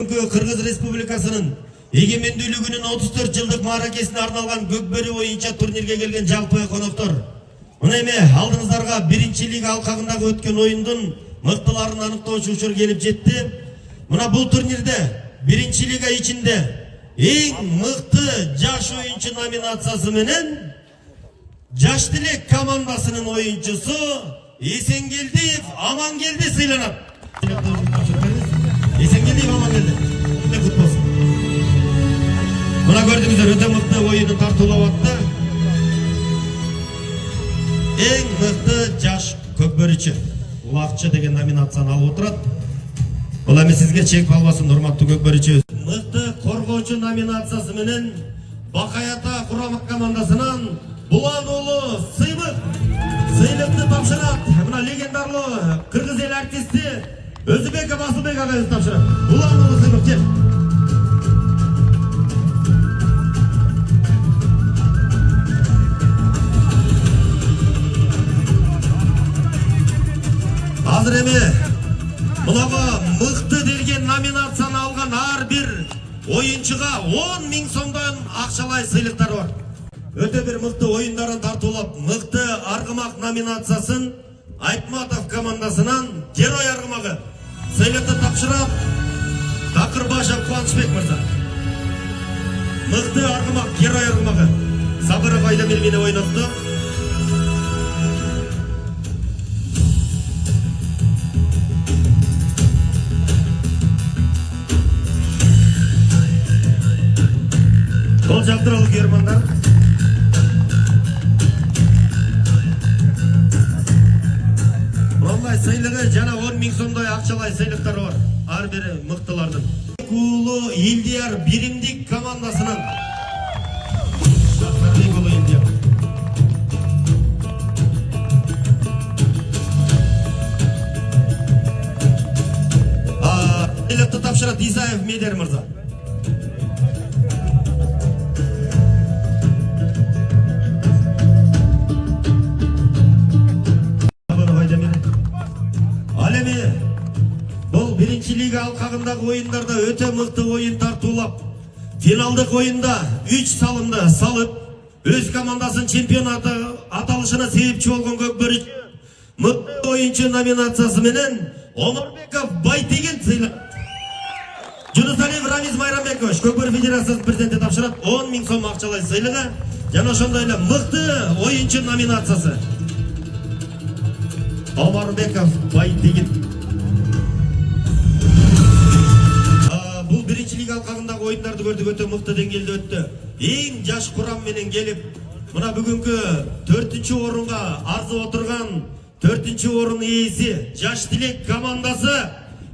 Кыргыз Республикасынын эгемендүүлүгүнүн 34 жылдык мааракесине арналган көкбөрү боюнча турнирге келген жалпы коноктор. Мына эме алдыңыздарга биринчи лига алкагындагы өткөн оюндун мыктыларын аныктоочу учур келип жетти. Мына бул турнирде биринчи лига ичинде эң мыкты жаш оюнчу номинациясы менен Жаш Тилек командасынын оюнчусу Эсенгелдиев Амангелди сыйланат. Эсенгелдиев Амангелди. Кут болсун. Мына көрдүңүздөр, өтө мыкты оюну тартуулап атты. Эң мыкты жаш көкбөрүчү улакчы деген номинацияны алып отурат. Бул эми сизге чек калбасын, урматтуу көкбөрүчү. Мыкты коргоочу номинациясы менен Бакаята курама командасынан Булан уулу Сыймык сыйлыкты тапшырат. Мына легендарлуу кыргыз эл артисти Өзүбеков Асылбек агайыбыз тапшырат. Булан уулу Сыймык кел. Азыр эми мынага мыкты деген номинацияны алган ар бир оюнчуга 10 000 сомдон акчалай сыйлыктар бар. Өтө бир мыкты оюндарын тартуулап, мыкты аргымак номинациясын Айтматов командасынан Герой аргымагы сыйлыкты тапшырат Такырбашев Кубанычбек мырза. Мыкты аргымак Герой аргымагы Сабыров Айдамир менен ойнотту. Кол жактыралы көрмандар. Онлай сыйлыгы жана 10 000 сомдой акчалай сыйлыктар бар. Ар бири мыктылардын. Уулу Илдияр Биримдик командасынан. Уулу Илдияр. Сыйлыкты тапшырат Исаев Медер мырза. Биринчи лига алкагындагы оюндарда өтө мыкты оюн тартуулап, финалдык оюнда 3 салымды салып, өз командасын чемпион аталышына себепчи болгон көкбөрүчү мыкты оюнчу номинациясы менен Омарбеков Байтеген сыйланат. Жунусалиев Рамиз Майрамбекович Көкбөрү федерациясынын президенти тапшырат 10 000 сом акчалай сыйлыгы жана ошондой эле мыкты оюнчу номинациясы Омарбеков Байтеген. Бул биринчи лига алкагындагы оюндарды көрдүк, өтө мыкты деңгээлде өттү. Эң жаш курам менен келип, мына бүгүнкү 4-орунга арзып отурган 4-орун ээси Жаш Тилек командасы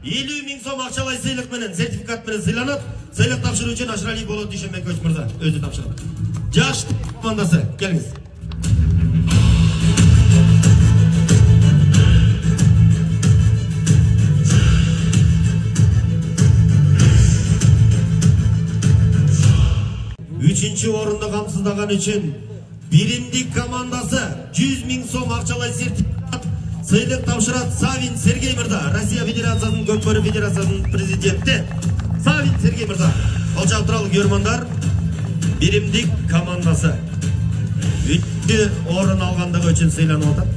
50 000 сом акчалай сыйлык менен сертификат менен сыйланат. Сыйлык тапшыруу үчүн Ашырали Болот Дүйшөнбекович мырза өзү тапшырат. Жаш командасы, келиңиз. Üçüncü orunda kamsыздаган үчүн Биримдик командасы 100 000 сом акчалай сертификат сыйлык тапшырат. Савин Сергей мырза, Россия Федерациясынын Көкбөрү Федерациясынын президенти Савин Сергей мырза. Кол жактыралы көрмандар. Биримдик командасы 3-орун алгандыгы үчүн сыйланып атат.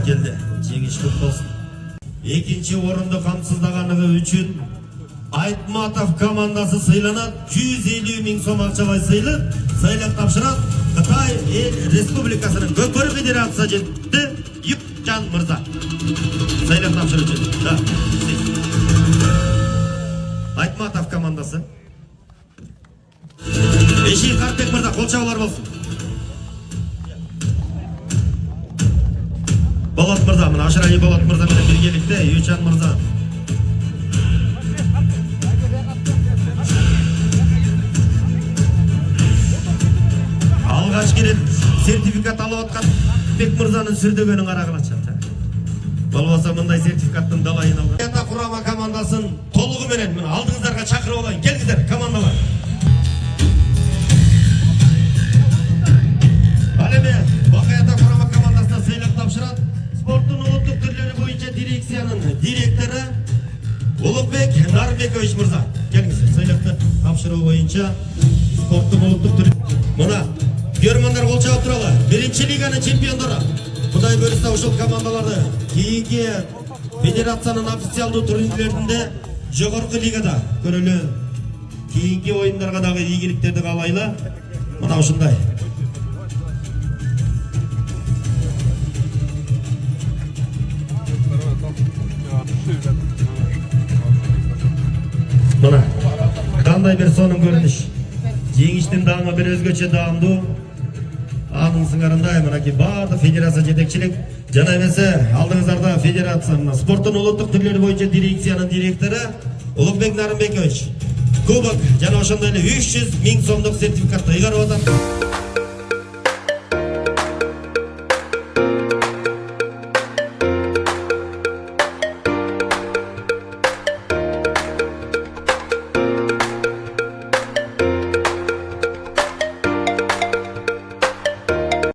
Келди. Жеңиш көп болсун. Экинчи орунду камсыздаганы үчүн Айтматов командасы сыйланат. 150 000 сом акчалай сыйлык. Сыйлык тапшырат Кытай эл республикасынын Көкбөрү федерациясы Юкжан мырза. Сыйлык тапшыруу үчүн. Айтматов командасы. Эши Картек мырза, кол чабуулар болсун. Болот мырза, мына Ашырали Болот мырза менен биргеликте Юкжан мырза. Алгач кирет сертификат алып аткан Бек мырзанын сүрдөгөнүн карагын ачат. Болбосо мындай сертификаттын далайын алган. Курама командасын толугу менен мына алдыңыздарга чакырып алайын. Келиңиздер, командалар. Ал эми Бакаята Курама командасына сыйлык тапшырат. Спорттун улуттук түрлөрү боюнча дирекциянын директору Улукбек Нарымбекович мырза. Келиңиз, сыйлыкты тапшыруу боюнча спорттун улуттук түрү. Мына көрөрмандар кол чабып туралы. Биринчи лиганын чемпиондору. Кудай буйрса ушул командаларды кийинки федерациянын официалдуу турнирлеринде жогорку лигада көрөлү. Кийинки оюндарга дагы ийгиликтерди каалайлы. Мына ушундай. Мына кандай бир сонун көрүнүш. Жеңиштин даамы бир өзгөчө даамдуу. Анын сыңарында мынакей баардык федерация жетекчилик жана эмесе алдыңыздарда федерациянын спорттун улуттук түрлөрү боюнча дирекциянын директору Улукбек Нарымбекович кубок жана ошондой эле 300 000 сомдук сертификатты ыйгарып атат.